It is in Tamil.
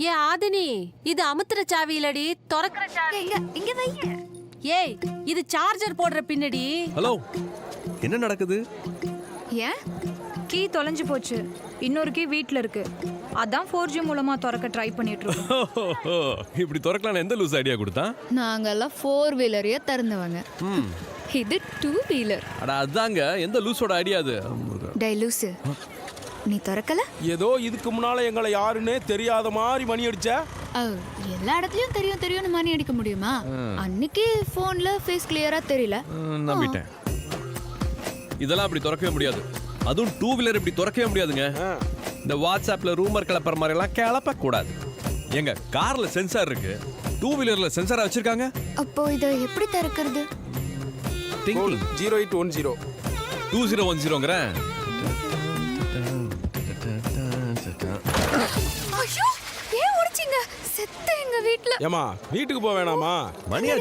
ஏ ஆதினி, இது அமுத்துற சாவி இல்லடி, திறக்கிற சாவி. இங்க வைங்க. ஏய், இது சார்ஜர் போடுற பின்னடி. ஹலோ, என்ன நடக்குது? ஏன்? கீ தொலைஞ்சு போச்சு. இன்னொரு கீ வீட்ல இருக்கு. அதான் 4G மூலமா திறக்க ட்ரை பண்ணிட்டு இருக்கோம். இப்படி திறக்கலாம் எந்த லூஸ் ஐடியா கொடுத்தான்? நாங்கெல்லாம் 4 வீலரையே திறந்துவாங்க. இது 2 வீலர். அட அதாங்க, எந்த லூஸோட ஐடியா அது? டேய் லூசு, நீ திறக்கல? ஏதோ இதுக்கு முன்னால எங்களை யாருன்னே தெரியாத மாதிரி மணி அடிச்ச. எல்லா இடத்துலயும் தெரியும்னு மணி அடிக்க முடியுமா? அன்னைக்கு போன்ல ஃபேஸ் கிளியரா தெரியல. நம்பிட்டேன். இதெல்லாம் அப்படி திறக்கவே முடியாது. அதுவும் 2 வீலர் இப்படி திறக்கவே முடியாதுங்க. இந்த வாட்ஸ்அப்ல ரூமர் கிளப்புற மாதிரி எல்லாம் கிளப்ப கூடாது. எங்க கார்ல சென்சார் இருக்கு, 2 வீலர்ல சென்சாரா வச்சிருக்காங்க. அப்போ இத எப்படி திறக்கிறது? 0810 2010ங்கறேன். ஐயோ, ஏன் ஓடிச்சீங்க? செத்த எங்க வீட்ல. ஏமா வீட்டுக்கு போக வேணாமா? மணி